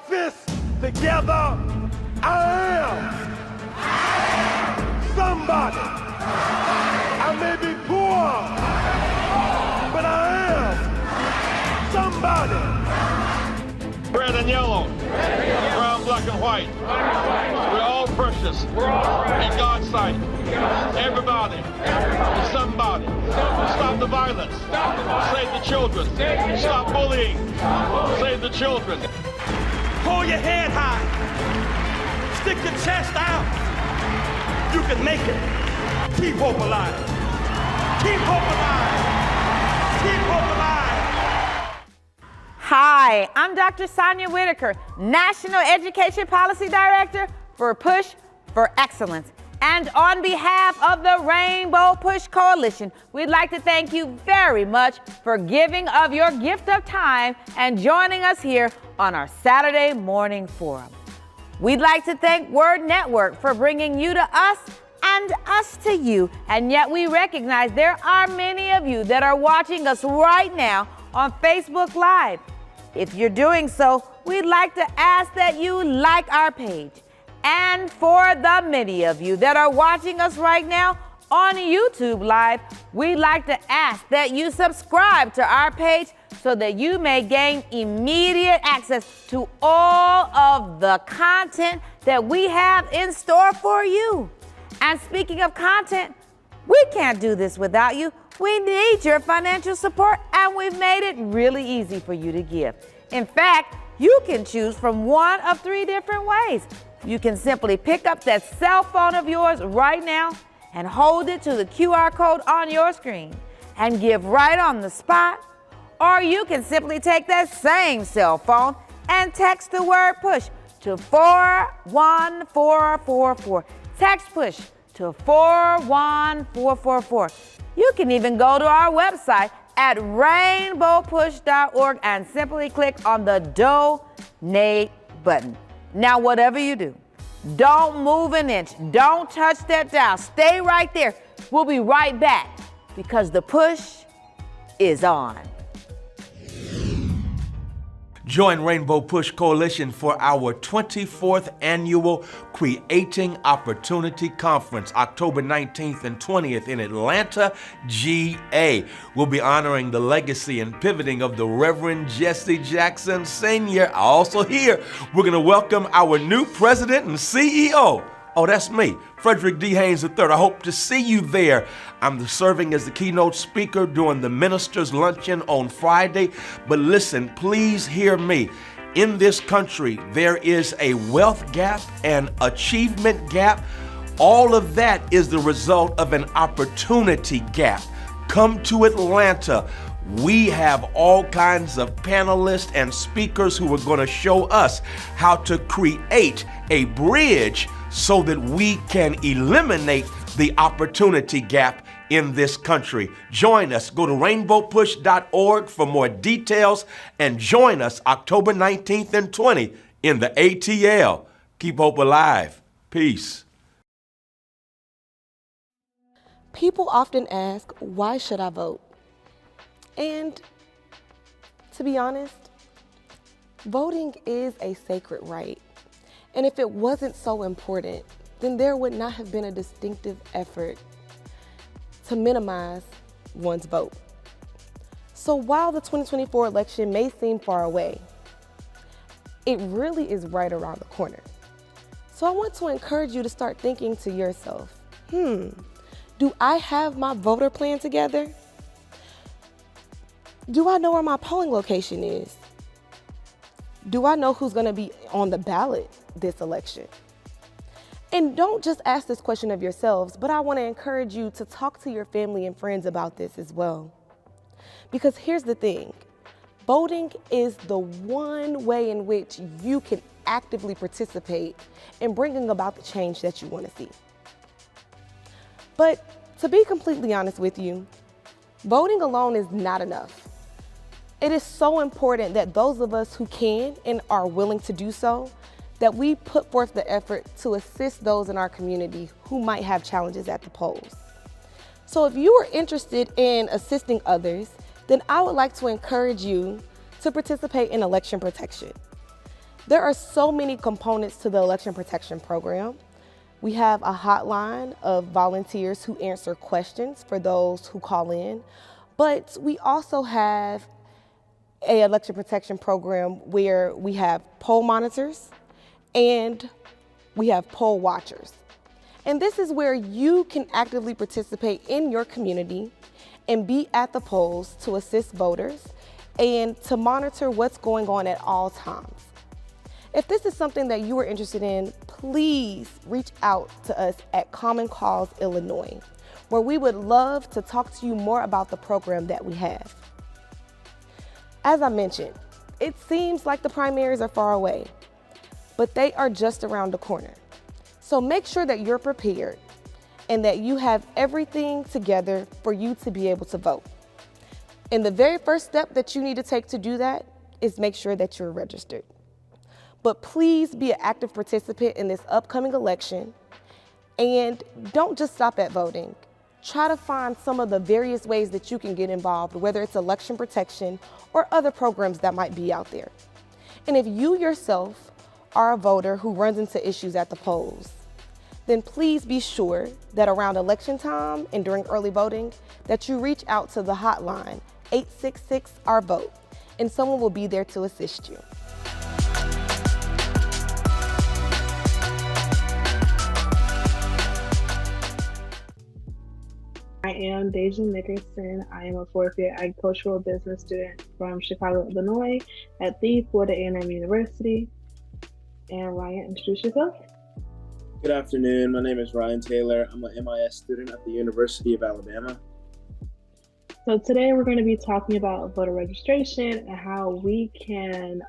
fists together. I am somebody. I may be poor, but I am somebody. Red and yellow, brown, black, and white. We're all precious in God's sight. Everybody is somebody. Stop the violence. Save the children. Stop bullying. Save the children. Hold your head high. Stick your chest out. You can make it. Keep hope alive. Keep hope alive. Keep hope alive. Hi, I'm Dr. Sonia Whitaker, National Education Policy Director for Push for Excellence. And on behalf of the Rainbow Push Coalition, we'd like to thank you very much for giving of your gift of time and joining us here on our Saturday morning forum. We'd like to thank Word Network for bringing you to us and us to you. And yet we recognize there are many of you that are watching us right now on Facebook Live. If you're doing so, we'd like to ask that you like our page. And for the many of you that are watching us right now on YouTube Live, we'd like to ask that you subscribe to our page so that you may gain immediate access to all of the content that we have in store for you. And speaking of content, we can't do this without you. We need your financial support, and we've made it really easy for you to give. In fact, you can choose from one of 3 different ways. You can simply pick up that cell phone of yours right now and hold it to the QR code on your screen and give right on the spot. Or you can simply take that same cell phone and text the word PUSH to 41444. Text PUSH to 41444. You can even go to our website at rainbowpush.org and simply click on the donate button. Now, whatever you do, don't move an inch. Don't touch that dial. Stay right there. We'll be right back because the push is on. Join Rainbow Push Coalition for our 24th annual Creating Opportunity Conference, October 19th and 20th in Atlanta, GA. We'll be honoring the legacy and pivoting of the Reverend Jesse Jackson Sr. Also here, we're going to welcome our new president and CEO. Oh, that's me, Frederick D. Haynes III. I hope to see you there. I'm serving as the keynote speaker during the Ministers' Luncheon on Friday. But listen, please hear me. In this country, there is a wealth gap, an achievement gap. All of that is the result of an opportunity gap. Come to Atlanta. We have all kinds of panelists and speakers who are going to show us how to create a bridge so that we can eliminate the opportunity gap in this country. Join us. Go to rainbowpush.org for more details and join us October 19th and 20th in the ATL. Keep hope alive. Peace. People often ask, why should I vote? And to be honest, voting is a sacred right. And if it wasn't so important, then there would not have been a distinctive effort to minimize one's vote. So while the 2024 election may seem far away, it really is right around the corner. So I want to encourage you to start thinking to yourself, do I have my voter plan together? Do I know where my polling location is? Do I know who's going to be on the ballot this election? And don't just ask this question of yourselves, but I want to encourage you to talk to your family and friends about this as well. Because here's the thing, voting is the one way in which you can actively participate in bringing about the change that you want to see. But to be completely honest with you, voting alone is not enough. It is so important that those of us who can and are willing to do so, that we put forth the effort to assist those in our community who might have challenges at the polls. So if you are interested in assisting others, then I would like to encourage you to participate in election protection. There are so many components to the election protection program. We have a hotline of volunteers who answer questions for those who call in, but we also have an election protection program where we have poll monitors and we have poll watchers. And this is where you can actively participate in your community and be at the polls to assist voters and to monitor what's going on at all times. If this is something that you are interested in, please reach out to us at Common Cause Illinois, where we would love to talk to you more about the program that we have. As I mentioned, it seems like the primaries are far away, but they are just around the corner. So make sure that you're prepared and that you have everything together for you to be able to vote. And the very first step that you need to take to do that is make sure that you're registered. But please be an active participant in this upcoming election, and don't just stop at voting. Try to find some of the various ways that you can get involved, whether it's election protection or other programs that might be out there. And if you yourself are a voter who runs into issues at the polls, then please be sure that around election time and during early voting that you reach out to the hotline 866-OUR-VOTE, and someone will be there to assist you. I am Deja Nickerson. I am a fourth-year agricultural business student from Chicago, Illinois at the Florida A&M University. And Ryan, introduce yourself. Good afternoon. My name is Ryan Taylor. I'm an MIS student at the University of Alabama. So today we're going to be talking about voter registration and how we can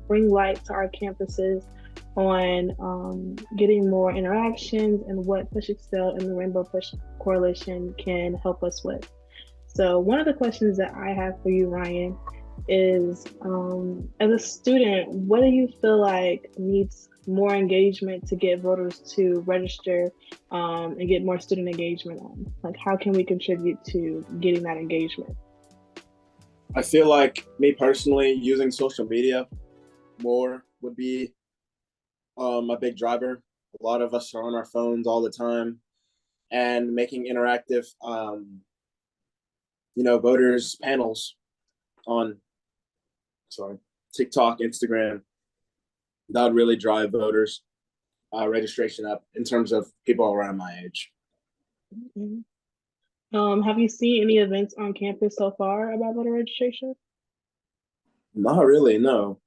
bring light to our campuses on getting more interactions and what Push Excel and the Rainbow Push Coalition can help us with. So one of the questions that I have for you, Ryan, is as a student, what do you feel like needs more engagement to get voters to register and get more student engagement on? Like, how can we contribute to getting that engagement? I feel like, me personally, using social media more would be a big driver. A lot of us are on our phones all the time, and making interactive, voters panels on TikTok, Instagram, that would really drive voters registration up in terms of people around my age. Mm-hmm. Have you seen any events on campus so far about voter registration? Not really, no.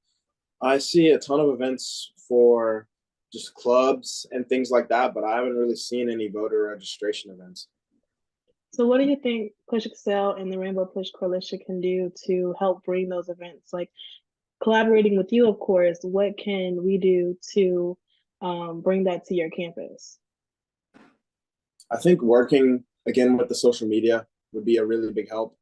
I see a ton of events for just clubs and things like that, but I haven't really seen any voter registration events. So what do you think Push Excel and the Rainbow Push Coalition can do to help bring those events? Like, collaborating with you, of course, what can we do to bring that to your campus? I think working again with the social media would be a really big help,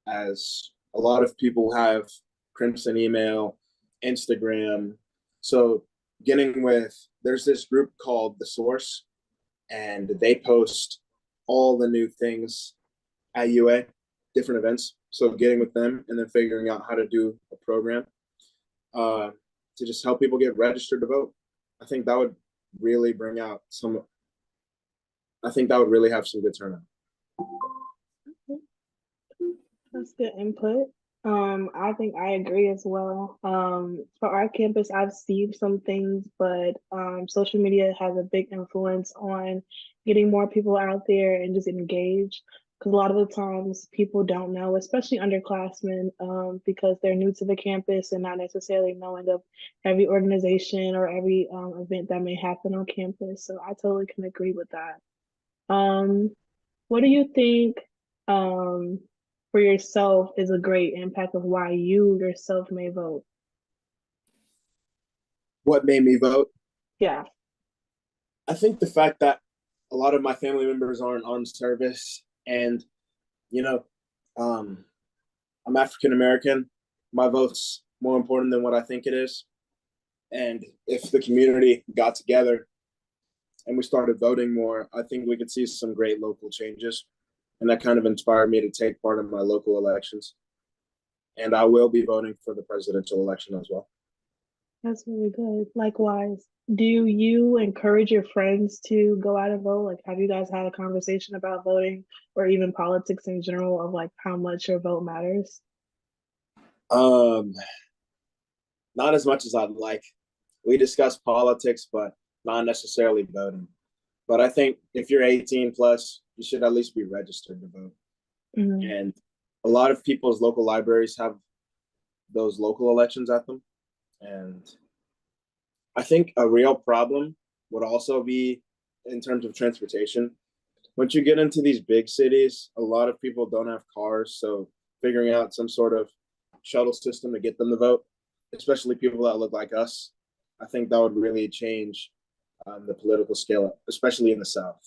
as a lot of people have Crimson email, Instagram. So there's this group called The Source, and they post all the new things at UA, different events. So getting with them and then figuring out how to do a program to just help people get registered to vote. I think that would really have some good turnout. That's good input. I think I agree as well. For our campus, I've seen some things, but social media has a big influence on getting more people out there and just engaged. Because a lot of the times people don't know, especially underclassmen, because they're new to the campus and not necessarily knowing of every organization or every event that may happen on campus. So I totally can agree with that. What do you think for yourself is a great impact of why you yourself may vote? What made me vote? Yeah. I think the fact that a lot of my family members aren't on service, and I'm African American. My vote's more important than what I think it is. And if the community got together and we started voting more, I think we could see some great local changes. And that kind of inspired me to take part in my local elections. And I will be voting for the presidential election as well. That's really good. Likewise, do you encourage your friends to go out and vote? Like, have you guys had a conversation about voting or even politics in general of like how much your vote matters? Um, Not as much as I'd like. We discuss politics, but not necessarily voting. But I think if you're 18 plus, you should at least be registered to vote. Mhm. And a lot of people's local libraries have those local elections at them. And I think a real problem would also be in terms of transportation. Once you get into these big cities, a lot of people don't have cars. So figuring out some sort of shuttle system to get them to vote, especially people that look like us, I think that would really change the political scale, especially in the South.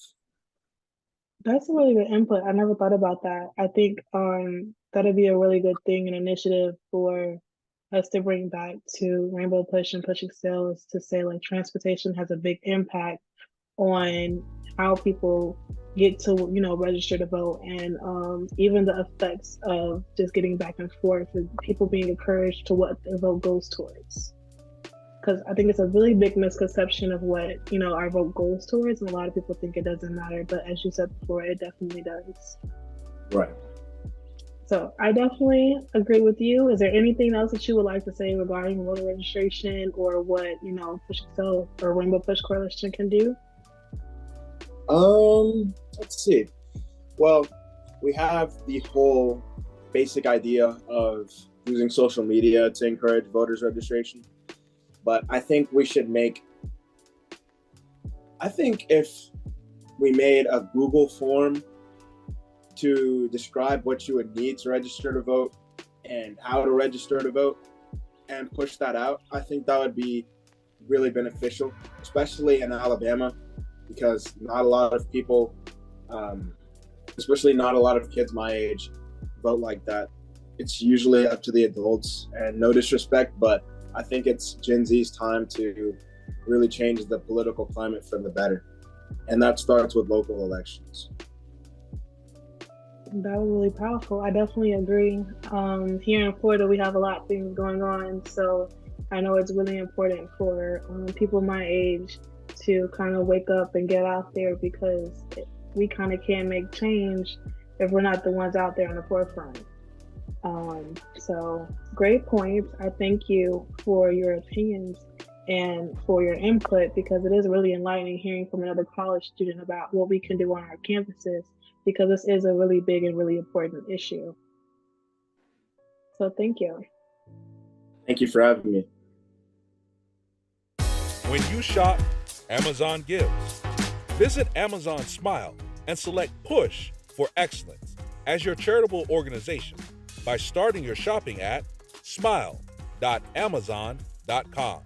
That's a really good input. I never thought about that. I think that'd be a really good thing, an initiative for us to bring back to Rainbow Push and Push Excel is to say like transportation has a big impact on how people get to, you know, register to vote, and even the effects of just getting back and forth and people being encouraged to what their vote goes towards. Because I think it's a really big misconception of what, you know, our vote goes towards, and a lot of people think it doesn't matter, but as you said before, it definitely does. Right. So I definitely agree with you. Is there anything else that you would like to say regarding voter registration or what, you know, Push Excel or Rainbow Push Coalition can do? Let's see. Well, we have the whole basic idea of using social media to encourage voters registration. But I think if we made a Google form to describe what you would need to register to vote and how to register to vote and push that out, I think that would be really beneficial, especially in Alabama, because not a lot of people, especially not a lot of kids my age, vote like that. It's usually up to the adults, and no disrespect, but I think it's Gen Z's time to really change the political climate for the better. And that starts with local elections. That was really powerful. I definitely agree. Here in Florida, we have a lot of things going on. So I know it's really important for people my age to kind of wake up and get out there, because we kind of can't make change if we're not the ones out there on the forefront. So great points. I thank you for your opinions and for your input, because it is really enlightening hearing from another college student about what we can do on our campuses, because this is a really big and really important issue. So thank you. Thank you for having me. When you shop, Amazon gives. Visit Amazon Smile and select Push for Excellence as your charitable organization by starting your shopping at smile.amazon.com.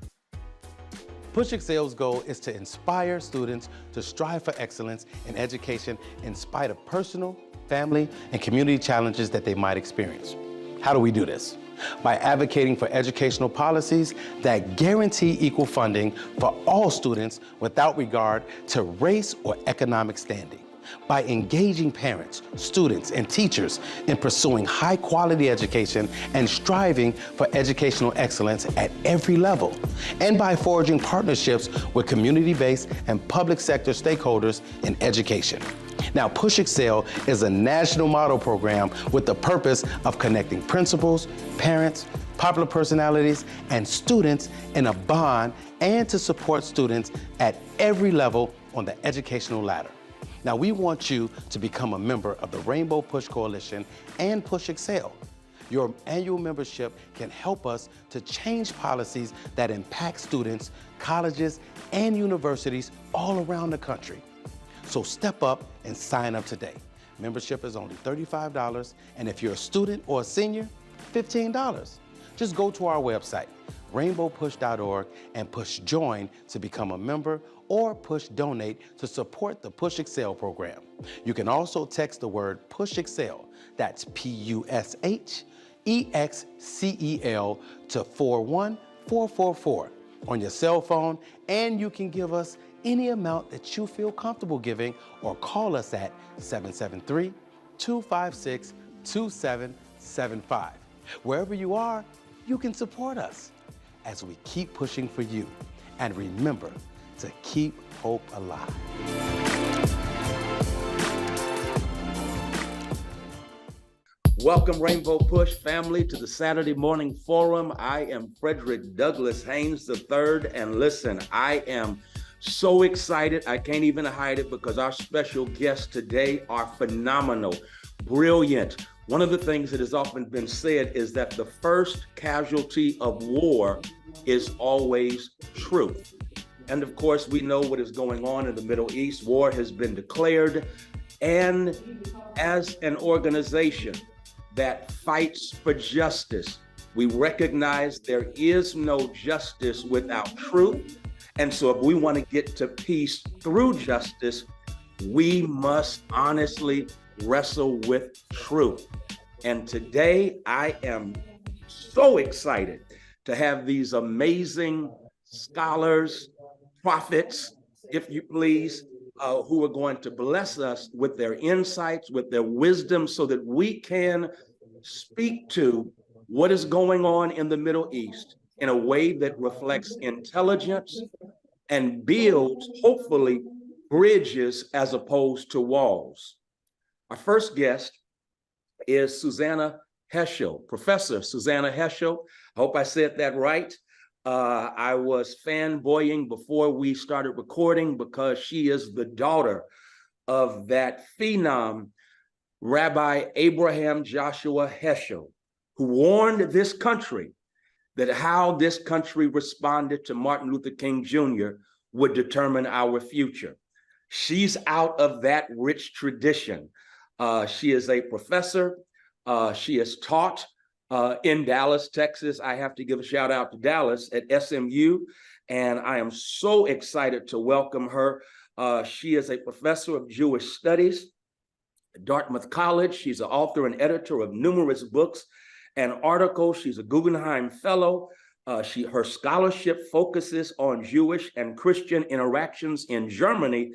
Push Excel's goal is to inspire students to strive for excellence in education in spite of personal, family, and community challenges that they might experience. How do we do this? By advocating for educational policies that guarantee equal funding for all students without regard to race or economic standing. By engaging parents, students, and teachers in pursuing high-quality education and striving for educational excellence at every level. And by forging partnerships with community-based and public sector stakeholders in education. Now, Push Excel is a national model program with the purpose of connecting principals, parents, popular personalities, and students in a bond, and to support students at every level on the educational ladder. Now, we want you to become a member of the Rainbow Push Coalition and Push Excel. Your annual membership can help us to change policies that impact students, colleges, and universities all around the country. So step up and sign up today. Membership is only $35, and if you're a student or a senior, $15. Just go to our website, rainbowpush.org, and push join to become a member, or push donate to support the Push Excel program. You can also text the word Push Excel, that's PUSHEXCEL, to 41444 on your cell phone, and you can give us any amount that you feel comfortable giving, or call us at 773-256-2775. Wherever you are, you can support us. as we keep pushing for you. And remember to keep hope alive. Welcome, Rainbow Push family, to the Saturday Morning Forum. I am Frederick Douglass Haynes III, and listen, I am so excited. I can't even hide it because our special guests today are phenomenal, brilliant. One of the things that has often been said is that the first casualty of war is always truth. And of course, we know what is going on in the Middle East. War has been declared. And as an organization that fights for justice, we recognize there is no justice without truth. And so if we want to get to peace through justice, we must honestly wrestle with truth. And today I am so excited to have these amazing scholars, prophets, if you please, who are going to bless us with their insights, with their wisdom, so that we can speak to what is going on in the Middle East in a way that reflects intelligence and builds, hopefully, bridges as opposed to walls. Our first guest is Susanna Heschel, Professor Susanna Heschel. I hope I said that right. I was fanboying before we started recording because she is the daughter of that phenom, Rabbi Abraham Joshua Heschel, who warned this country that how this country responded to Martin Luther King Jr. would determine our future. She's out of that rich tradition. She is a professor. She has taught in Dallas, Texas. I have to give a shout out to Dallas at SMU, and I am so excited to welcome her. She is a professor of Jewish studies at Dartmouth College. She's an author and editor of numerous books and articles. She's a Guggenheim Fellow. Her scholarship focuses on Jewish and Christian interactions in Germany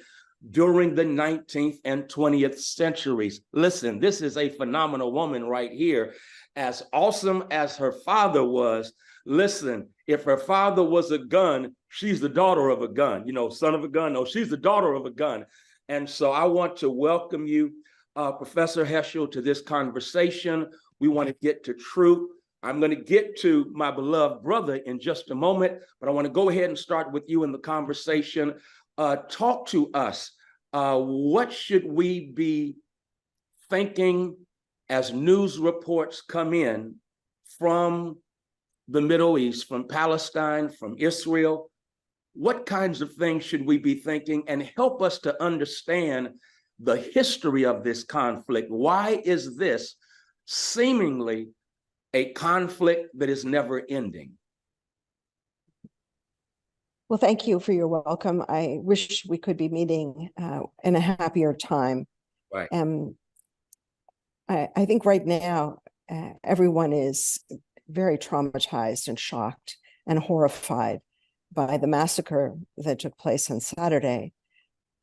during the 19th and 20th centuries. Listen, this is a phenomenal woman right here. As awesome as her father was, listen, if her father was a gun, she's the daughter of a gun, you know, son of a gun. No, she's the daughter of a gun. And so I want to welcome you, Professor Heschel, to this conversation. We want to get to truth. I'm going to get to my beloved brother in just a moment, but I want to go ahead and start with you in the conversation. Talk to us. What should we be thinking as news reports come in from the Middle East, from Palestine, from Israel? What kinds of things should we be thinking, and help us to understand the history of this conflict? Why is this seemingly a conflict that is never ending? Well, thank you for your welcome. I wish we could be meeting in a happier time. Right. I think right now, everyone is very traumatized and shocked and horrified by the massacre that took place on Saturday.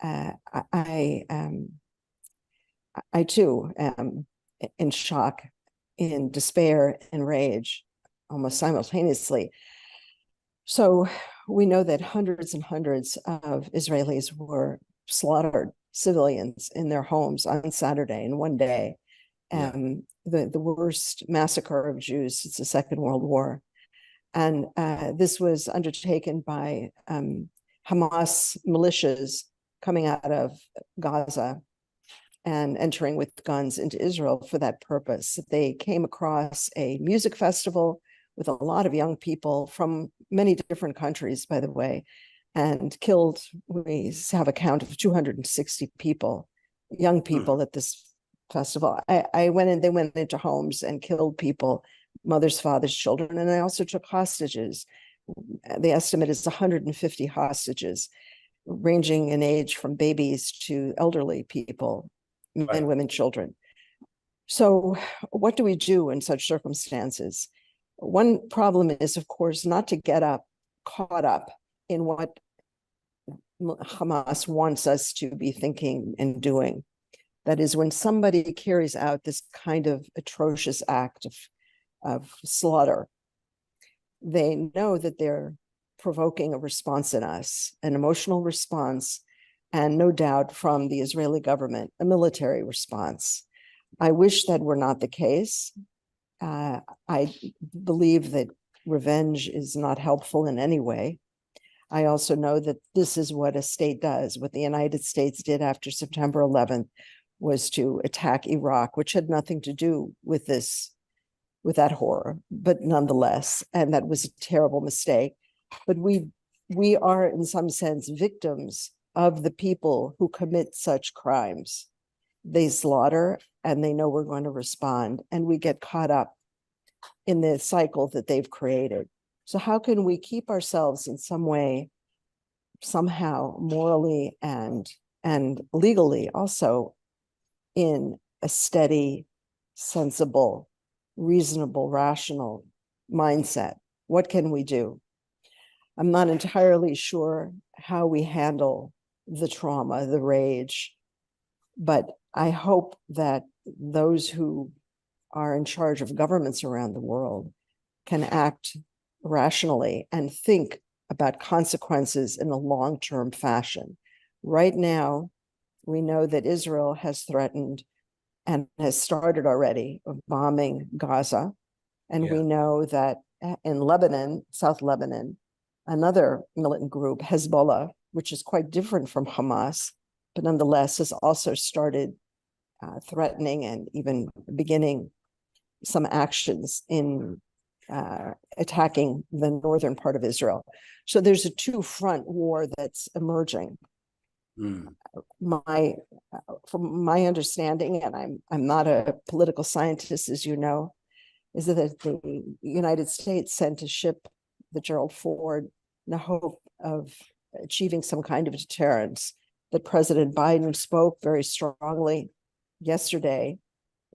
I too am in shock, in despair and rage, almost simultaneously. So we know that hundreds and hundreds of Israelis were slaughtered, civilians in their homes on Saturday in one day. The worst massacre of Jews since the Second World War. And this was undertaken by Hamas militias coming out of Gaza and entering with guns into Israel for that purpose. They came across a music festival with a lot of young people from many different countries, by the way, and killed, we have a count of 260 people, young people at this festival. They went into homes and killed people, mothers, fathers, children, and they also took hostages. The estimate is 150 hostages, ranging in age from babies to elderly people, men, women, children. So what do we do in such circumstances? One problem is, of course, not to get caught up in what Hamas wants us to be thinking and doing. That is, when somebody carries out this kind of atrocious act of slaughter, They know that they're provoking a response in us, an emotional response, and no doubt from the Israeli government, a military response. I wish that were not the case. I believe that revenge is not helpful in any way. I also know that this is what a state does. What the United States did after September 11th was to attack Iraq, which had nothing to do with this, with that horror, but nonetheless, and that was a terrible mistake. But we are in some sense victims of the people who commit such crimes. They slaughter and they know we're going to respond, and we get caught up in the cycle that they've created. So how can we keep ourselves in some way, somehow morally and legally also in a steady, sensible, reasonable, rational mindset? What can we do? I'm not entirely sure how we handle the trauma, the rage, but I hope that those who are in charge of governments around the world can act rationally and think about consequences in a long-term fashion. Right now, we know that Israel has threatened and has started already bombing Gaza. And we know that in Lebanon, South Lebanon, another militant group, Hezbollah, which is quite different from Hamas, but nonetheless has also started threatening and even beginning some actions in attacking the northern part of Israel. So there's a two-front war that's emerging. From my understanding, and I'm not a political scientist, as you know, is that the United States sent a ship, the Gerald Ford, in the hope of achieving some kind of deterrence. That President Biden spoke very strongly yesterday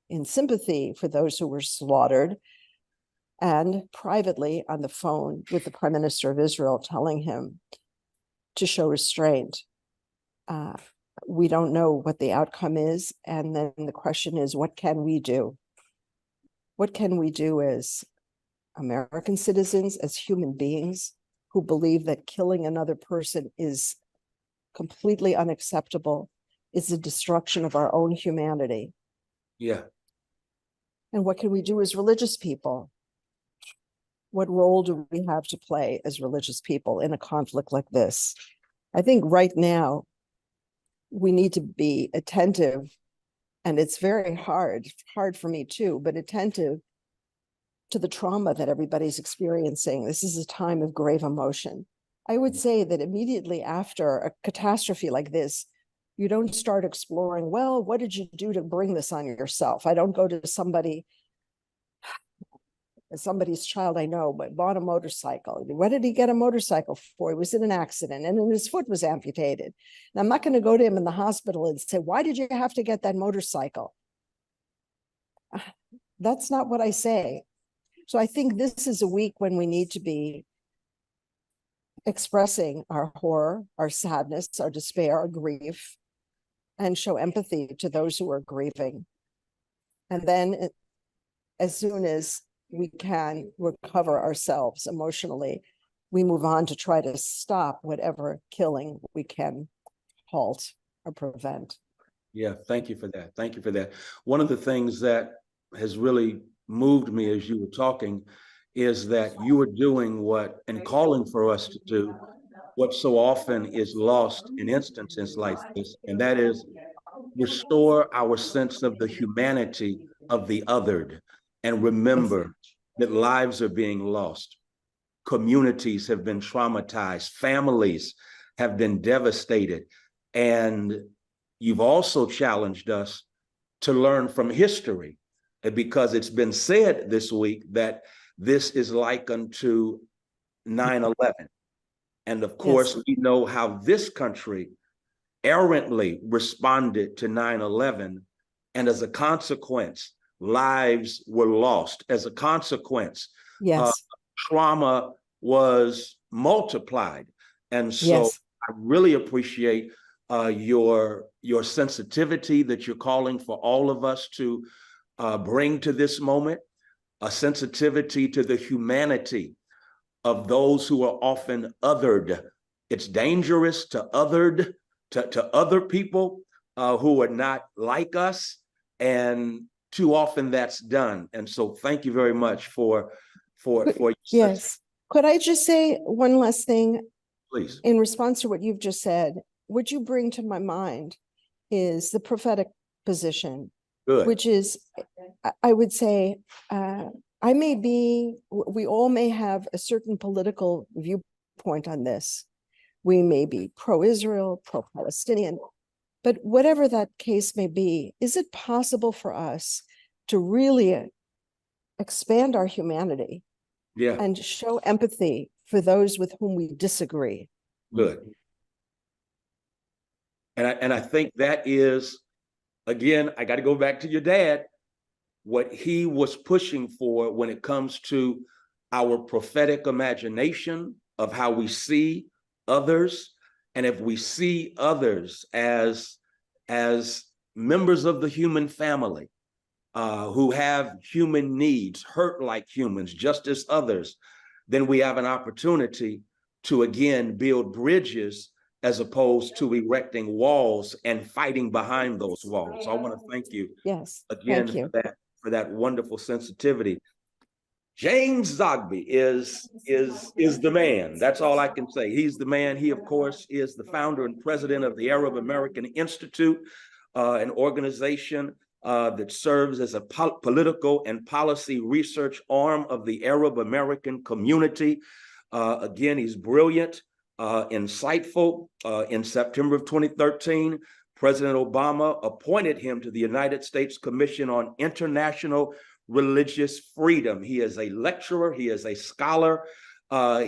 in sympathy for those who were slaughtered, and privately on the phone with the Prime Minister of Israel, telling him to show restraint. We don't know what the outcome is. And then the question is, what can we do? What can we do as American citizens, as human beings who believe that killing another person is completely unacceptable, is the destruction of our own humanity? Yeah. And what can we do as religious people? What role do we have to play as religious people in a conflict like this? I think right now we need to be attentive, and it's very hard for me too, but attentive to the trauma that everybody's experiencing. This is a time of grave emotion. I would say that immediately after a catastrophe like this, you don't start exploring, well, what did you do to bring this on yourself? I don't go to somebody's child I know, but bought a motorcycle. What did he get a motorcycle for? He was in an accident and then his foot was amputated. And I'm not going to go to him in the hospital and say, why did you have to get that motorcycle? That's not what I say. So I think this is a week when we need to be expressing our horror, our sadness, our despair, our grief, and show empathy to those who are grieving. And then as soon as we can recover ourselves emotionally, we move on to try to stop whatever killing we can halt or prevent. Yeah, thank you for that. Thank you for that. One of the things that has really moved me as you were talking is that you are doing what, and calling for us to do, what so often is lost in instances like this, and that is restore our sense of the humanity of the othered, and remember that lives are being lost. Communities have been traumatized, families have been devastated, and you've also challenged us to learn from history, because it's been said this week that this is like unto 9/11. And of course, we know how this country errantly responded to 9/11. And as a consequence, lives were lost. As a consequence, trauma was multiplied. And so I really appreciate your sensitivity that you're calling for all of us to bring to this moment, a sensitivity to the humanity of those who are often othered. It's dangerous to othered, to other people who are not like us, and too often that's done. And so thank you very much for Yes. Could I just say one last thing? Please. In response to what you've just said, what you bring to my mind is the prophetic position, Good. which is, I would say, we all may have a certain political viewpoint on this. We may be pro-Israel, pro-Palestinian, but whatever that case may be, is it possible for us to really expand our humanity and show empathy for those with whom we disagree? Good. And I think that is, again, I got to go back to your dad, what he was pushing for when it comes to our prophetic imagination of how we see others. And if we see others as members of the human family, who have human needs, hurt like humans, just as others, then we have an opportunity to, again, build bridges as opposed to erecting walls and fighting behind those walls. So I want to thank you again for that wonderful sensitivity. James Zogby is the man. That's all I can say. He's the man. He, of course, is the founder and president of the Arab American Institute, an organization that serves as a political and policy research arm of the Arab American community. Again, he's brilliant, insightful. In September of 2013, President Obama appointed him to the United States Commission on International Religious Freedom. He is a lecturer, he is a scholar.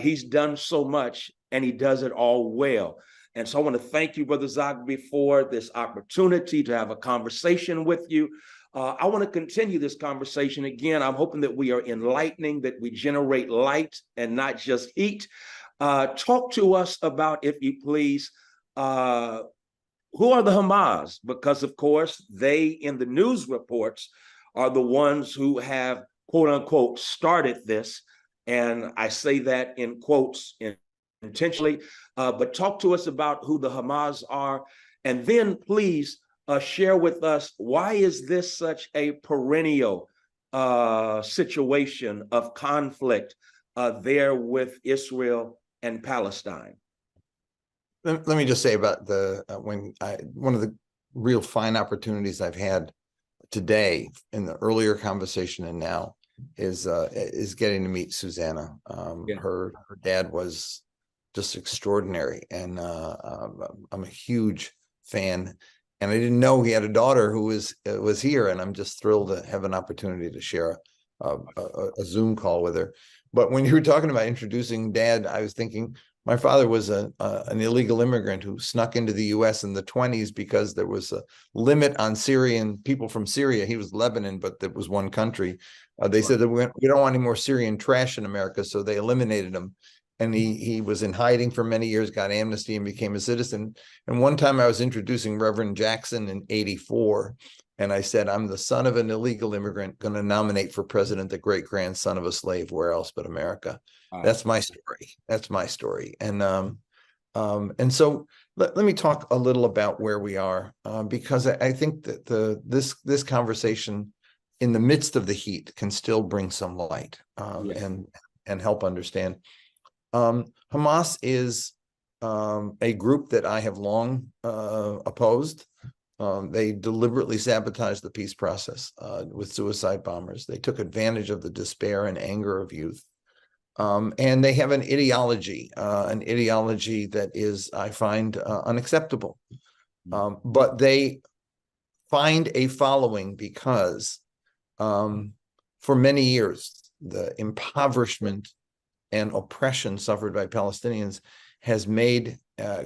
He's done so much, and he does it all well. And so I want to thank you, Brother Zogby, for this opportunity to have a conversation with you. I want to continue this conversation. Again, I'm hoping that we are enlightening, that we generate light and not just heat. Talk to us about, if you please, who are the Hamas? Because, of course, they, in the news reports, are the ones who have, quote unquote, started this. And I say that in quotes intentionally, but talk to us about who the Hamas are. And then please share with us, why is this such a perennial situation of conflict there with Israel and Palestine? Let me just say about one of the real fine opportunities I've had today in the earlier conversation and now is getting to meet Susanna. Her dad was just extraordinary, and I'm a huge fan. And I didn't know he had a daughter who was here, and I'm just thrilled to have an opportunity to share a Zoom call with her. But when you were talking about introducing Dad, I was thinking my father was an illegal immigrant who snuck into the U.S. in the 1920s because there was a limit on Syrian people from Syria. He was Lebanon, but there was one country. They said that we don't want any more Syrian trash in America, so they eliminated him. And he was in hiding for many years, got amnesty, and became a citizen. And one time I was introducing Reverend Jackson in '84, and I said, I'm the son of an illegal immigrant, going to nominate for president the great-grandson of a slave. Where else but America? That's my story. That's my story. And so let me talk a little about where we are, because I think that this conversation in the midst of the heat can still bring some light and help understand. Hamas is a group that I have long opposed. They deliberately sabotaged the peace process with suicide bombers. They took advantage of the despair and anger of youth. And they have an ideology that is, I find, unacceptable. But they find a following because for many years, the impoverishment and oppression suffered by Palestinians has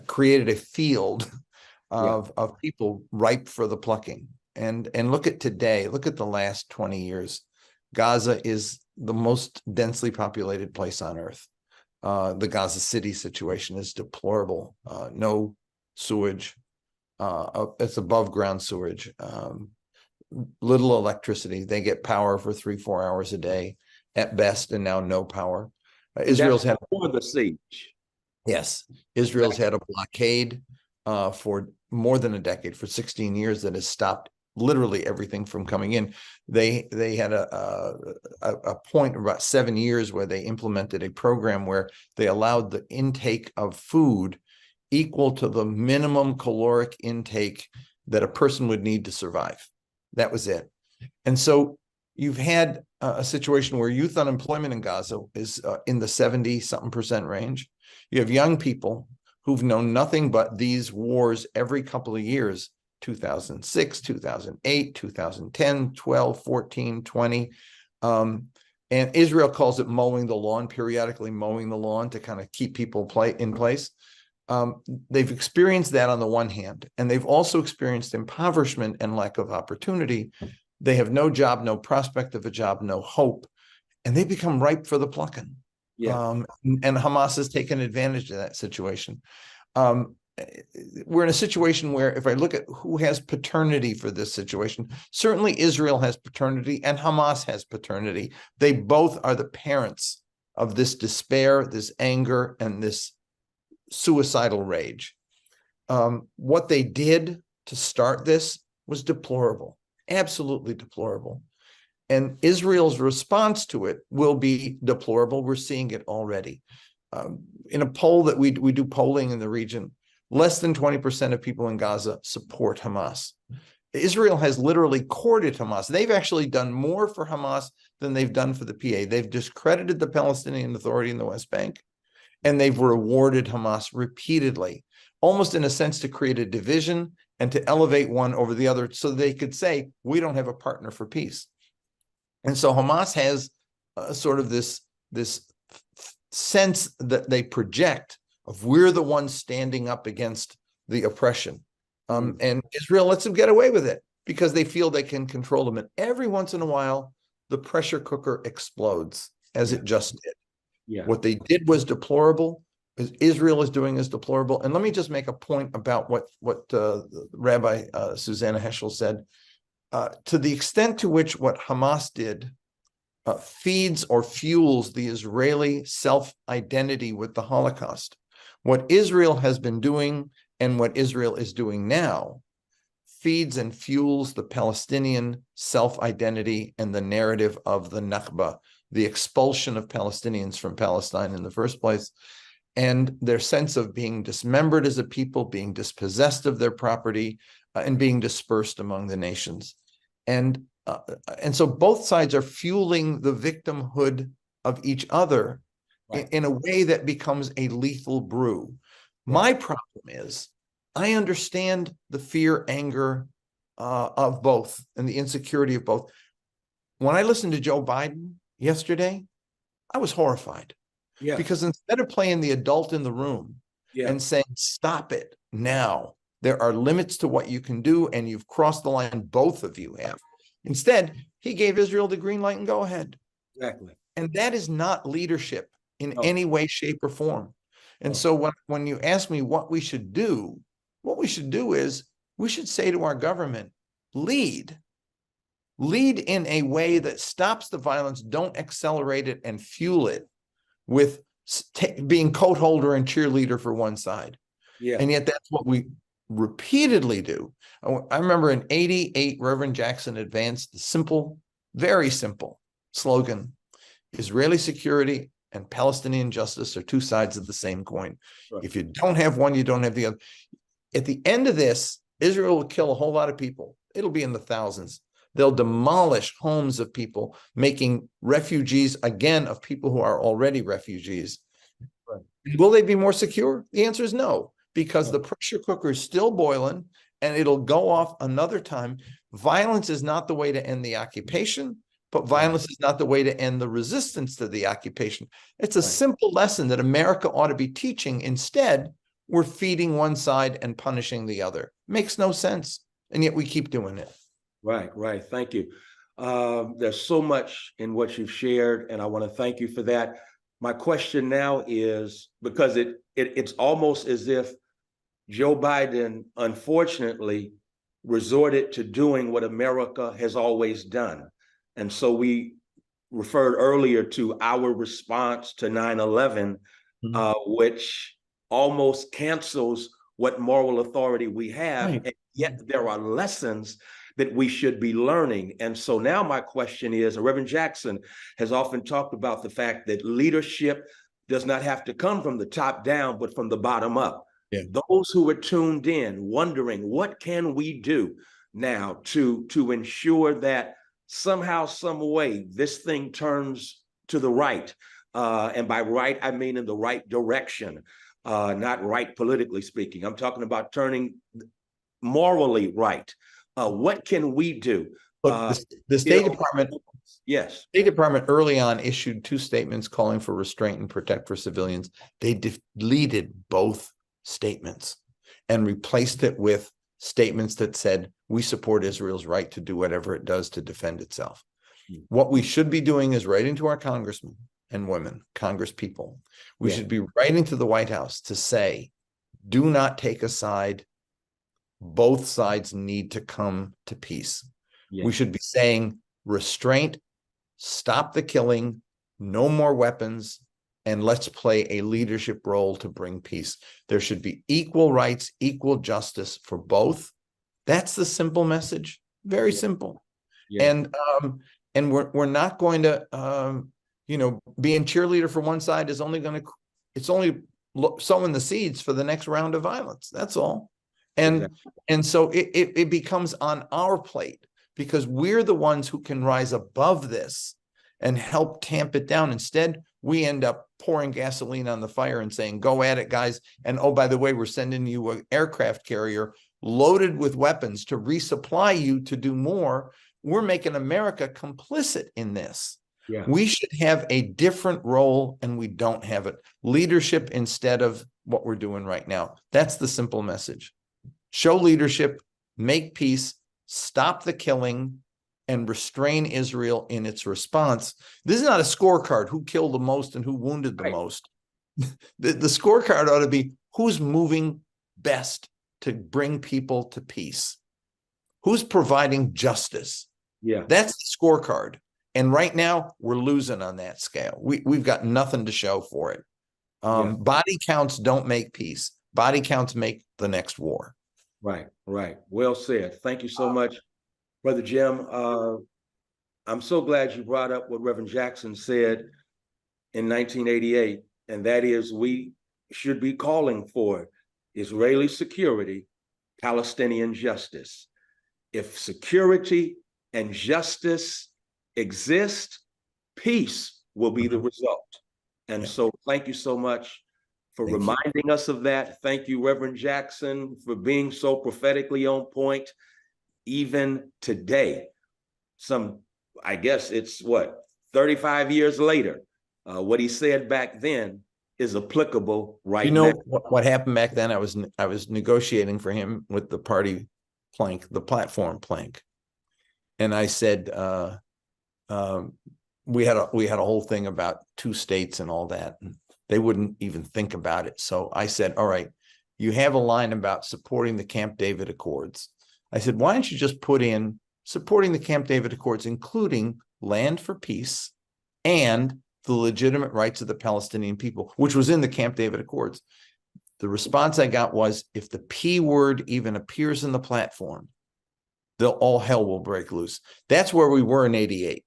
created a field of people ripe for the plucking. And look at today, look at the last 20 years. Gaza is the most densely populated place on earth. The Gaza City situation is deplorable. No sewage. It's above ground sewage. Little electricity. They get power for 3-4 hours a day at best, and now no power. Israel's had before the siege. Yes, Israel's had a blockade for more than a decade, for 16 years, that has stopped literally everything from coming in. They had a point about 7 years where they implemented a program where they allowed the intake of food equal to the minimum caloric intake that a person would need to survive. That was it. And so you've had a situation where youth unemployment in Gaza is in the 70-something% range. You have young people who've known nothing but these wars every couple of years, 2006, 2008, 2010, 12, 14, 20. And Israel calls it mowing the lawn, periodically mowing the lawn to kind of keep people in place. They've experienced that on the one hand, and they've also experienced impoverishment and lack of opportunity. They have no job, no prospect of a job, no hope, and they become ripe for the plucking. And Hamas has taken advantage of that situation. We're in a situation where, if I look at who has paternity for this situation, certainly Israel has paternity and Hamas has paternity. They both are the parents of this despair, this anger, and this suicidal rage. What they did to start this was deplorable, absolutely deplorable. And Israel's response to it will be deplorable. We're seeing it already. In a poll that we do polling in the region, less than 20% of people in Gaza support Hamas. Israel has literally courted Hamas. They've actually done more for Hamas than they've done for the PA. They've discredited the Palestinian Authority in the West Bank, and they've rewarded Hamas repeatedly, almost in a sense to create a division and to elevate one over the other so they could say, we don't have a partner for peace. And so Hamas has sort of this sense that they project of we're the ones standing up against the oppression. And Israel lets them get away with it because they feel they can control them. And every once in a while, the pressure cooker explodes, as it just did. What they did was deplorable. As Israel is doing is deplorable. And let me just make a point about what Rabbi Susanna Heschel said. To the extent to which what Hamas did feeds or fuels the Israeli self-identity with the Holocaust, what Israel has been doing and what Israel is doing now feeds and fuels the Palestinian self-identity and the narrative of the Nakba, the expulsion of Palestinians from Palestine in the first place, and their sense of being dismembered as a people, being dispossessed of their property, and being dispersed among the nations. And so both sides are fueling the victimhood of each other in a way that becomes a lethal brew. My problem is, I understand the fear, anger of both and the insecurity of both. When I listened to Joe Biden yesterday, I was horrified. Because instead of playing the adult in the room and saying, stop it now, there are limits to what you can do, and you've crossed the line, both of you have. Instead, he gave Israel the green light and go ahead. And that is not leadership in any way, shape, or form. And so when you ask me what we should do is we should say to our government, lead in a way that stops the violence, don't accelerate it and fuel it with being coat holder and cheerleader for one side. And yet that's what we repeatedly do. I remember in '88, Reverend Jackson advanced the simple, very simple slogan, Israeli security and Palestinian justice are two sides of the same coin. If you don't have one, you don't have the other. At the end of this, Israel will kill a whole lot of people. It'll be in the thousands. They'll demolish homes of people, making refugees again of people who are already refugees. Will they be more secure? The answer is no, because the pressure cooker is still boiling and it'll go off another time. Violence is not the way to end the occupation, but violence is not the way to end the resistance to the occupation. It's a simple lesson that America ought to be teaching. Instead, we're feeding one side and punishing the other. Makes no sense. And yet we keep doing it. Right. Thank you. There's so much in what you've shared, and I want to thank you for that. My question now is, because it's almost as if Joe Biden, unfortunately, resorted to doing what America has always done. And so we referred earlier to our response to 9/11, which almost cancels what moral authority we have, Right. and yet there are lessons that we should be learning. And so now my question is, Reverend Jackson has often talked about the fact that leadership does not have to come from the top down, but from the bottom up. Yeah. Those who are tuned in, wondering what can we do now to ensure that somehow, some way, this thing turns to the right. And by right, I mean in the right direction, not right politically speaking. I'm talking about turning morally right. What can we do? Look, the State Department, yes, State Department early on issued 2 statements calling for restraint and protect for civilians. They deleted both statements and replaced it with statements that said, we support Israel's right to do whatever it does to defend itself. What we should be doing is writing to our congressmen and women, Congress people. We should be writing to the White House to say, do not take a side. Both sides need to come to peace. We should be saying restraint, stop the killing, no more weapons, and let's play a leadership role to bring peace. There should be equal rights, equal justice for both. That's the simple message. Very simple. And we're not going to being cheerleader for one side is only going to, it's only sowing the seeds for the next round of violence. That's all. And so it becomes on our plate, because we're the ones who can rise above this and help tamp it down. Instead, we end up pouring gasoline on the fire and saying, go at it, guys. And oh, by the way, we're sending you an aircraft carrier loaded with weapons to resupply you to do more. We're making America complicit in this. We should have a different role, and we don't have it. Leadership instead of what we're doing right now. That's the simple message. Show leadership, make peace, stop the killing, and restrain Israel in its response. This is not a scorecard, who killed the most and who wounded the most. The scorecard ought to be who's moving best to bring people to peace. Who's providing justice? That's the scorecard. And right now, we're losing on that scale. We've got nothing to show for it. Body counts don't make peace. Body counts make the next war. Right. Well said. Thank you so much, Brother Jim. I'm so glad you brought up what Reverend Jackson said in 1988, and that is we should be calling for Israeli security, Palestinian justice. If security and justice exist, peace will be the result. And so thank you so much for reminding us of that. Thank you, Reverend Jackson, for being so prophetically on point, even today. I guess it's 35 years later. What he said back then is applicable right now. What happened back then? I was negotiating for him with the party plank, the platform plank, and I said we had a whole thing about 2 states and all that. And they wouldn't even think about it. So I said, all right, you have a line about supporting the Camp David Accords. I said, why don't you just put in supporting the Camp David Accords, including land for peace and the legitimate rights of the Palestinian people, which was in the Camp David Accords. The response I got was, if the P word even appears in the platform, all hell will break loose. That's where we were in 88.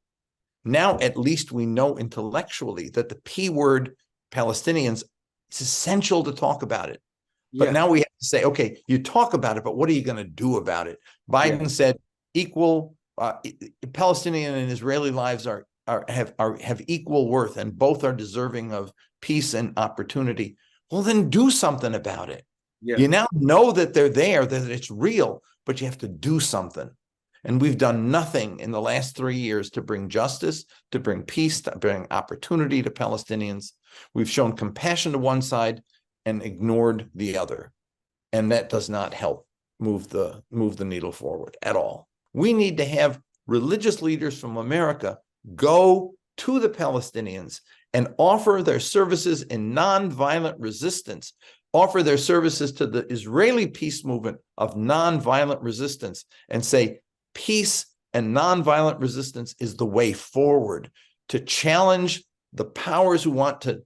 Now, at least we know intellectually that the P word, Palestinians, it's essential to talk about it. But now we have to say, okay, you talk about it, but what are you going to do about it? Biden said equal Palestinian and Israeli lives have equal worth, and both are deserving of peace and opportunity. Well, then do something about it. You now know that they're there, that it's real, but you have to do something. And we've done nothing in the last 3 years to bring justice, to bring peace, to bring opportunity to Palestinians. We've shown compassion to one side and ignored the other. And that does not help move the needle forward at all. We need to have religious leaders from America go to the Palestinians and offer their services in nonviolent resistance, offer their services to the Israeli peace movement of nonviolent resistance, and say, peace and nonviolent resistance is the way forward to challenge the powers who want to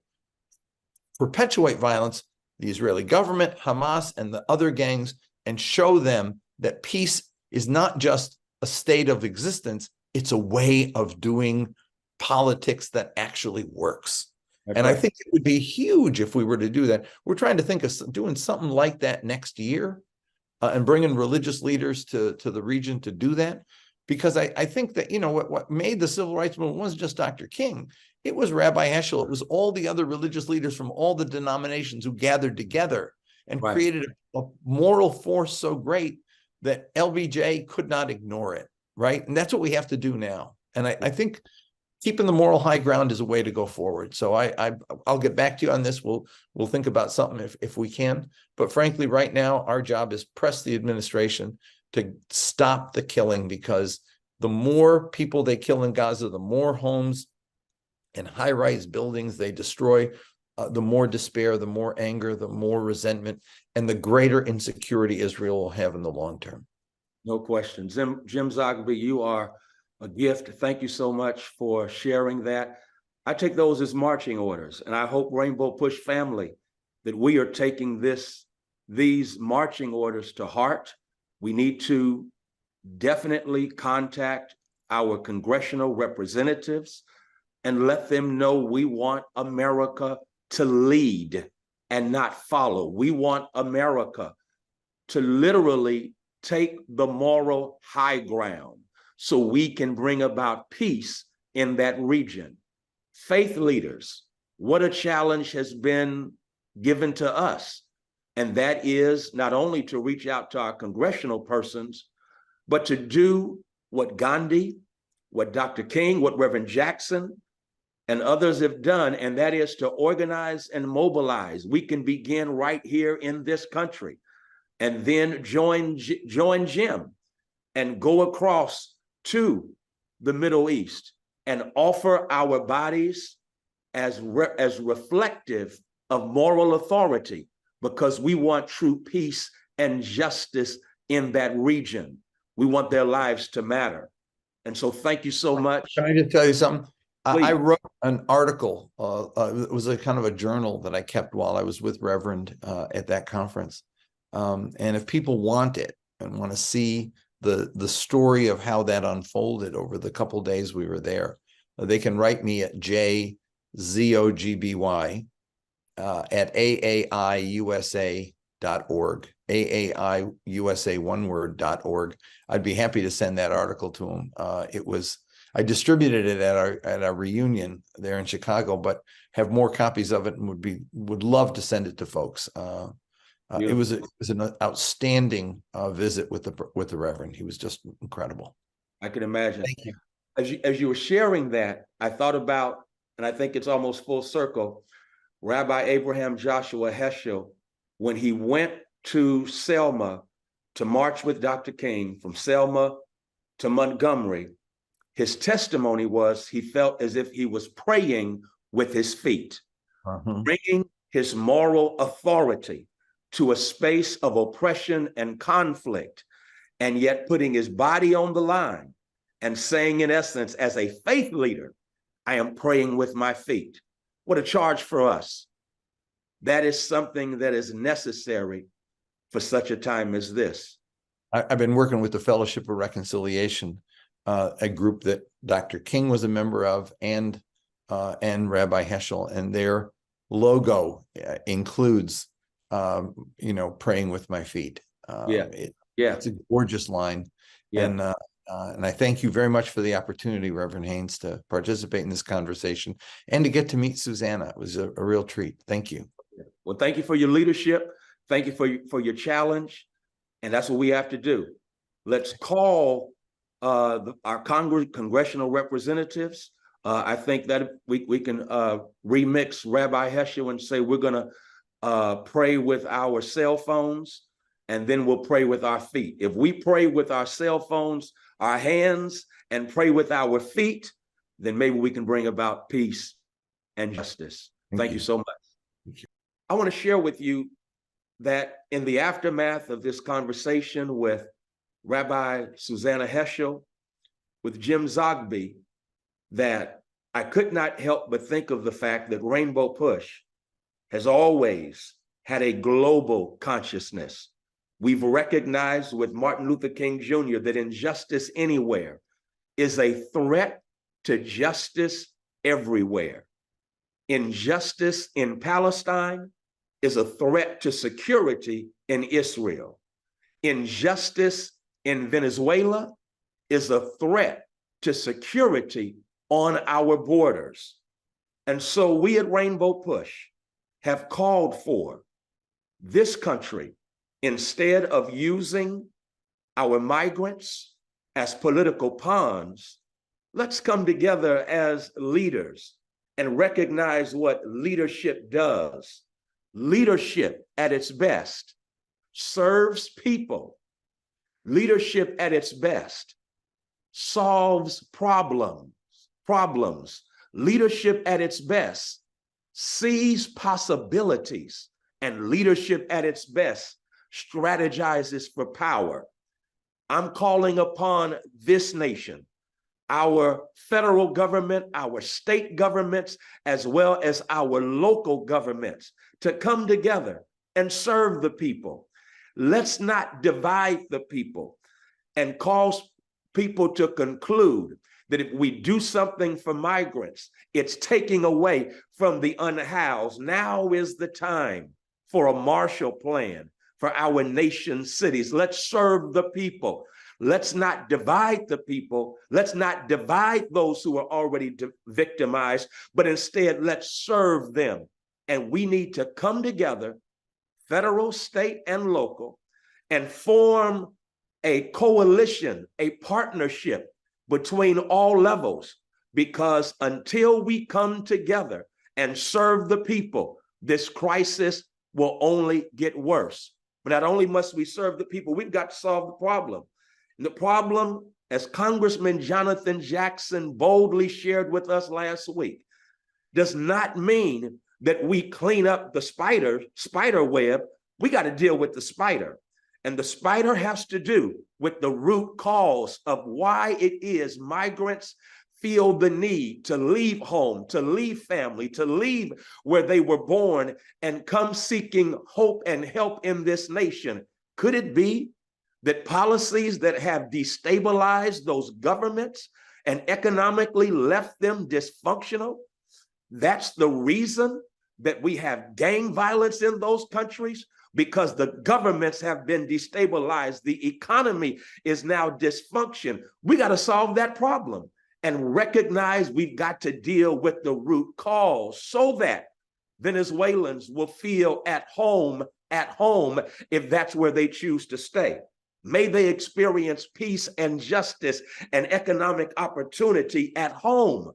perpetuate violence, the Israeli government, Hamas, and the other gangs, and show them that peace is not just a state of existence, it's a way of doing politics that actually works. That's and right. I think it would be huge if we were to do that. We're trying to think of doing something like that next year, and bringing religious leaders to the region to do that. Because I think that, you know, what made the civil rights movement wasn't just Dr. King. It was Rabbi Heschel. It was all the other religious leaders from all the denominations who gathered together and Right. created a moral force so great that LBJ could not ignore it, right? And that's what we have to do now. And I think keeping the moral high ground is a way to go forward. So I'll get back to you on this. We'll think about something if we can. But frankly, right now, our job is press the administration to stop the killing, because the more people they kill in Gaza, the more homes and high-rise buildings they destroy, the more despair, the more anger, the more resentment, and the greater insecurity Israel will have in the long term. No question. Jim Zogby, you are a gift. Thank you so much for sharing that. I take those as marching orders, and I hope Rainbow Push family that we are taking these marching orders to heart. We need to definitely contact our congressional representatives and let them know we want America to lead and not follow. We want America to literally take the moral high ground so we can bring about peace in that region. Faith leaders, what a challenge has been given to us. And that is not only to reach out to our congressional persons, but to do what Gandhi, what Dr. King, what Reverend Jackson, and others have done, and that is to organize and mobilize. We can begin right here in this country, and then join Jim and go across to the Middle East and offer our bodies as reflective of moral authority, because we want true peace and justice in that region. We want their lives to matter. And so thank you so much. Can I just tell you something? I Please. wrote an article. It was a kind of a journal that I kept while I was with Reverend at that conference. And if people want it and want to see the story of how that unfolded over the couple days we were there, they can write me at JZOGBY at aaiusa.org, aaiusa, one word.org. I'd be happy to send that article to them. I distributed it at our reunion there in Chicago, but have more copies of it and would love to send it to folks. It was an outstanding visit with the Reverend. He was just incredible. I can imagine. Thank you. As you were sharing that, I thought about, and I think it's almost full circle, Rabbi Abraham Joshua Heschel, when he went to Selma to march with Dr. King from Selma to Montgomery, his testimony was he felt as if he was praying with his feet, bringing his moral authority to a space of oppression and conflict, and yet putting his body on the line and saying, in essence, as a faith leader, I am praying with my feet. What a charge for us. That is something that is necessary for such a time as this. I've been working with the Fellowship of Reconciliation, a group that Dr. King was a member of, and Rabbi Heschel, and their logo includes, praying with my feet. It's a gorgeous line. Yeah. And I thank you very much for the opportunity, Reverend Haynes, to participate in this conversation and to get to meet Susanna. It was a real treat. Thank you. Well, thank you for your leadership. Thank you for your challenge. And that's what we have to do. Let's call our congressional representatives. I think that we can remix Rabbi Heschel and say we're going to pray with our cell phones, and then we'll pray with our feet. If we pray with our cell phones, our hands, and pray with our feet, then maybe we can bring about peace and justice. Thank you so much. Thank you. I want to share with you that in the aftermath of this conversation with Rabbi Susanna Heschel, with Jim Zogby, that I could not help but think of the fact that Rainbow Push has always had a global consciousness. We've recognized with Martin Luther King Jr. that injustice anywhere is a threat to justice everywhere. Injustice in Palestine is a threat to security in Israel. Injustice in Venezuela is a threat to security on our borders. And so we at Rainbow Push have called for this country, instead of using our migrants as political pawns, let's come together as leaders and recognize what leadership does. Leadership at its best serves people. Leadership at its best solves problems. Leadership at its best sees possibilities, and leadership at its best strategizes for power. I'm calling upon this nation, our federal government, our state governments, as well as our local governments, to come together and serve the people. Let's not divide the people and cause people to conclude that if we do something for migrants, it's taking away from the unhoused. Now is the time for a Marshall Plan for our nation's cities. Let's serve the people. Let's not divide the people. Let's not divide those who are already victimized, but instead let's serve them. And we need to come together, federal, state, and local, and form a coalition, a partnership between all levels, because until we come together and serve the people, this crisis will only get worse. But not only must we serve the people, we've got to solve the problem. And the problem, as Congressman Jonathan Jackson boldly shared with us last week, does not mean that we clean up the spider web. We got to deal with the spider. And the spider has to do with the root cause of why it is migrants feel the need to leave home, to leave family, to leave where they were born and come seeking hope and help in this nation. Could it be that policies that have destabilized those governments and economically left them dysfunctional, that's the reason that we have gang violence in those countries? Because the governments have been destabilized. The economy is now dysfunction. We got to solve that problem and recognize we've got to deal with the root cause so that Venezuelans will feel at home if that's where they choose to stay. May they experience peace and justice and economic opportunity at home.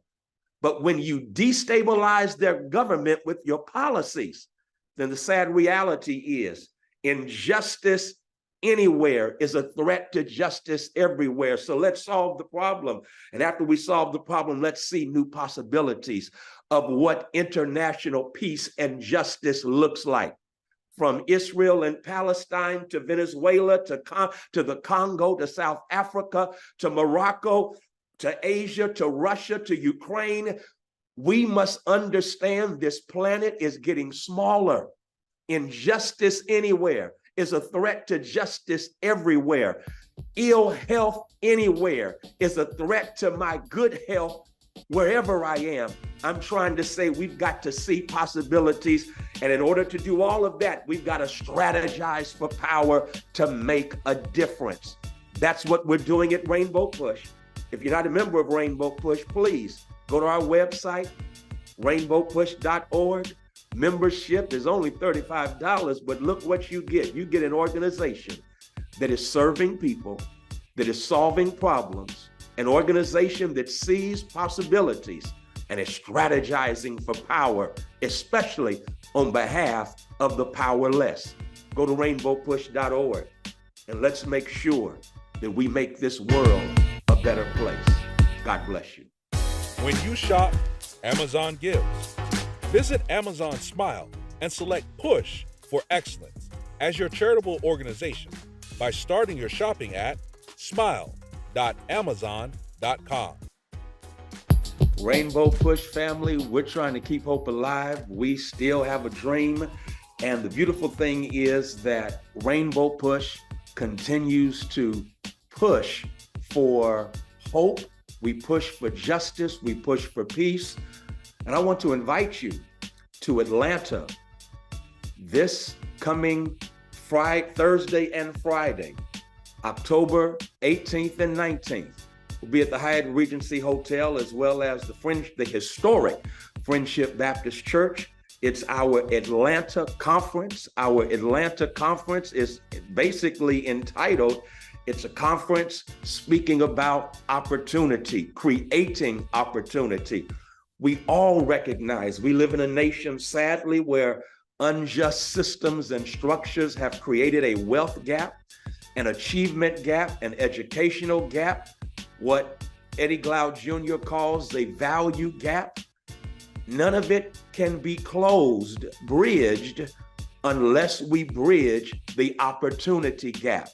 But when you destabilize their government with your policies, then the sad reality is injustice anywhere is a threat to justice everywhere. So let's solve the problem. And after we solve the problem, let's see new possibilities of what international peace and justice looks like. From Israel and Palestine to Venezuela to the Congo to South Africa to Morocco to Asia to Russia to Ukraine. We must understand this planet is getting smaller. Injustice anywhere is a threat to justice everywhere. Ill health anywhere is a threat to my good health wherever I am. I'm trying to say we've got to see possibilities. And in order to do all of that, we've got to strategize for power to make a difference. That's what we're doing at Rainbow Push. If you're not a member of Rainbow Push, please go to our website, rainbowpush.org. Membership is only $35, but look what you get. You get an organization that is serving people, that is solving problems, an organization that sees possibilities and is strategizing for power, especially on behalf of the powerless. Go to rainbowpush.org and let's make sure that we make this world a better place. God bless you. When you shop, Amazon gives. Visit Amazon Smile and select Push for Excellence as your charitable organization by starting your shopping at smile.amazon.com. Rainbow Push family, we're trying to keep hope alive. We still have a dream. And the beautiful thing is that Rainbow Push continues to push for hope. We push for justice. We push for peace. And I want to invite you to Atlanta this coming Thursday and Friday, October 18th and 19th. We'll be at the Hyatt Regency Hotel, as well as the historic Friendship Baptist Church. It's our Atlanta conference. Our Atlanta conference is basically entitled, it's a conference speaking about opportunity, creating opportunity. We all recognize we live in a nation, sadly, where unjust systems and structures have created a wealth gap, an achievement gap, an educational gap, what Eddie Glaude Jr. calls a value gap. None of it can be bridged, unless we bridge the opportunity gap.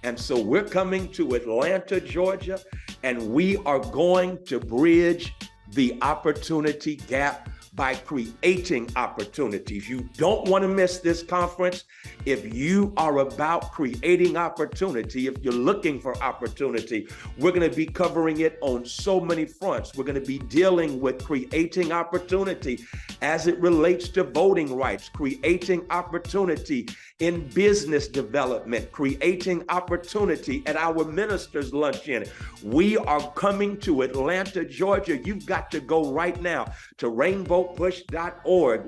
And so we're coming to Atlanta, Georgia, and we are going to bridge the opportunity gap by creating opportunities. You don't want to miss this conference. If you are about creating opportunity, if you're looking for opportunity, we're going to be covering it on so many fronts. We're going to be dealing with creating opportunity as it relates to voting rights, creating opportunity in business development, creating opportunity at our ministers' luncheon. We are coming to Atlanta, Georgia. You've got to go right now to rainbowpush.org.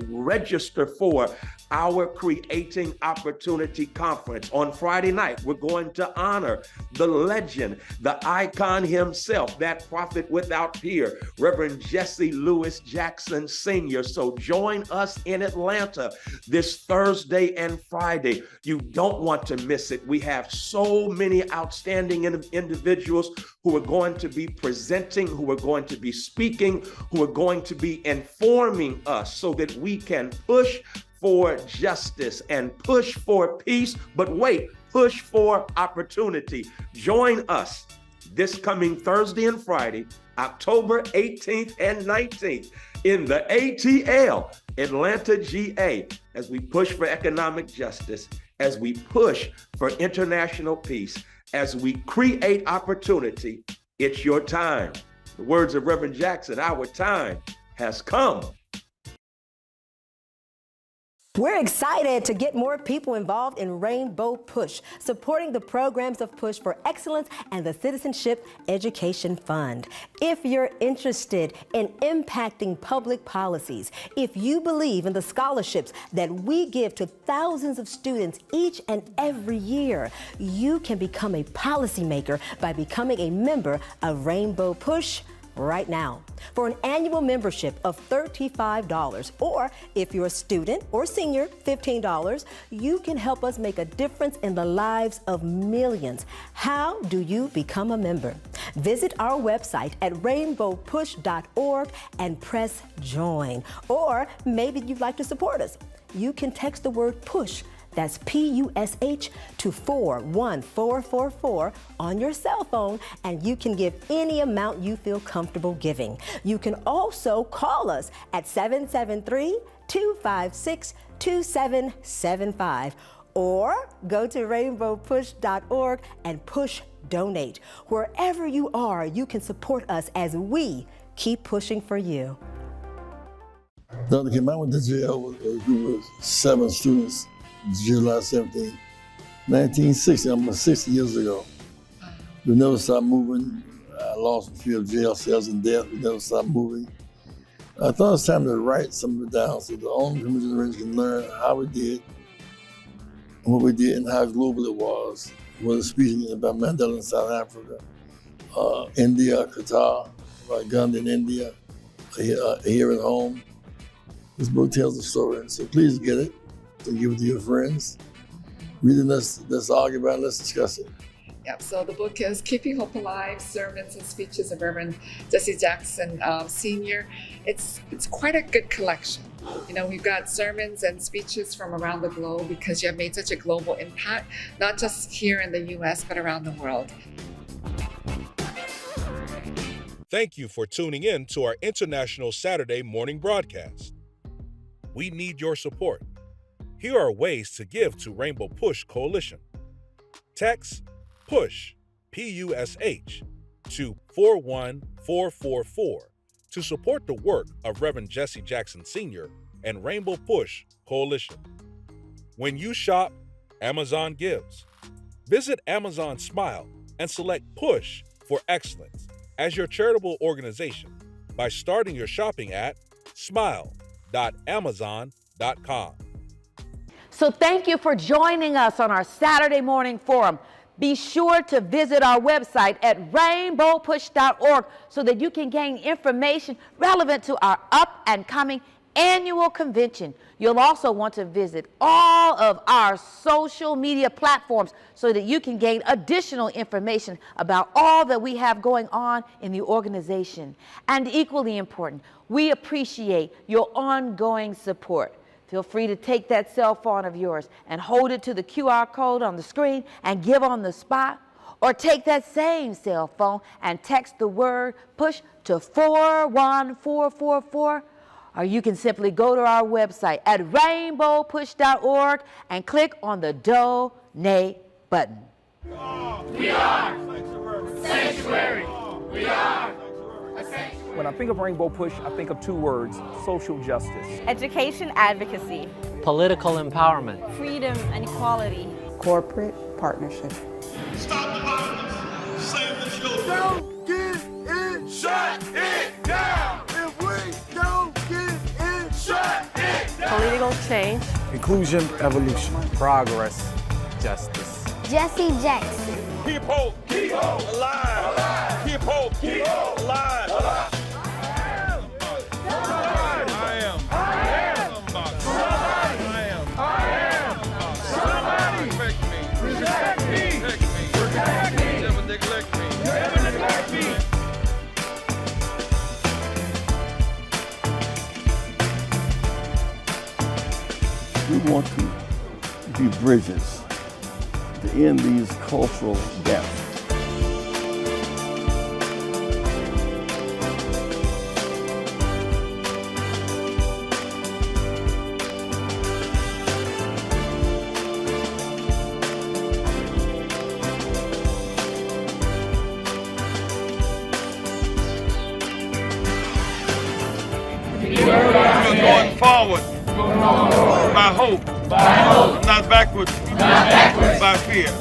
Register for our Creating Opportunity Conference. On Friday night, we're going to honor the legend, the icon himself, that prophet without peer, Reverend Jesse Louis Jackson Sr. So join us in Atlanta this Thursday and Friday. You don't want to miss it. We have so many outstanding individuals who are going to be presenting, who are going to be speaking, who are going to be informing us so that we can push for justice and push for peace, but wait, push for opportunity. Join us this coming Thursday and Friday, October 18th and 19th in the ATL, Atlanta, GA, as we push for economic justice, as we push for international peace, as we create opportunity. It's your time. The words of Reverend Jackson, our time has come. We're excited to get more people involved in Rainbow Push, supporting the programs of Push for Excellence and the Citizenship Education Fund. If you're interested in impacting public policies, if you believe in the scholarships that we give to thousands of students each and every year, you can become a policymaker by becoming a member of Rainbow Push right now. For an annual membership of $35, or if you're a student or senior, $15, you can help us make a difference in the lives of millions. How do you become a member? Visit our website at rainbowpush.org and press join. Or maybe you'd like to support us. You can text the word PUSH, that's PUSH, to 41444 on your cell phone, and you can give any amount you feel comfortable giving. You can also call us at 773-256-2775, or go to rainbowpush.org and push donate. Wherever you are, you can support us as we keep pushing for you. Dr. Kim, I went to jail with a group of 7 students, July 17, 1960, almost 60 years ago. We never stopped moving. I lost a few of jail cells and death. We never stopped moving. I thought it was time to write some of it down so the older generation can learn how we did, and what we did, and how global it was. Whether speaking about Mandela in South Africa, India, Qatar, Gandhi in India, here at home. This book tells the story, so please get it. So give it to your friends. Read it, let's argue about it, let's discuss it. Yep, so the book is Keeping Hope Alive, Sermons and Speeches of Reverend Jesse Jackson Sr. It's quite a good collection. You know, we've got sermons and speeches from around the globe because you have made such a global impact, not just here in the US, but around the world. Thank you for tuning in to our International Saturday morning broadcast. We need your support. Here are ways to give to Rainbow Push Coalition. Text PUSH, P-U-S-H, to 41444 to support the work of Reverend Jesse Jackson Sr. and Rainbow Push Coalition. When you shop, Amazon gives. Visit Amazon Smile and select Push for Excellence as your charitable organization by starting your shopping at smile.amazon.com. So thank you for joining us on our Saturday morning forum. Be sure to visit our website at rainbowpush.org so that you can gain information relevant to our up and coming annual convention. You'll also want to visit all of our social media platforms so that you can gain additional information about all that we have going on in the organization. And equally important, we appreciate your ongoing support. Feel free to take that cell phone of yours and hold it to the QR code on the screen and give on the spot. Or take that same cell phone and text the word PUSH to 41444. Or you can simply go to our website at rainbowpush.org and click on the donate button. We are sanctuary. We are a sanctuary. When I think of Rainbow Push, I think of two words: social justice, education advocacy, political empowerment, freedom and equality, corporate partnership. Stop the violence. Save the children. Don't get it. Shut it down. If we don't get it, shut it down. Political change, inclusion, evolution, progress, justice. Jesse Jackson. Keep hope. Keep hope alive. Keep hope. Keep hope alive. We want to be bridges to end these cultural gaps. Going forward. By hope. Not backwards. By fear.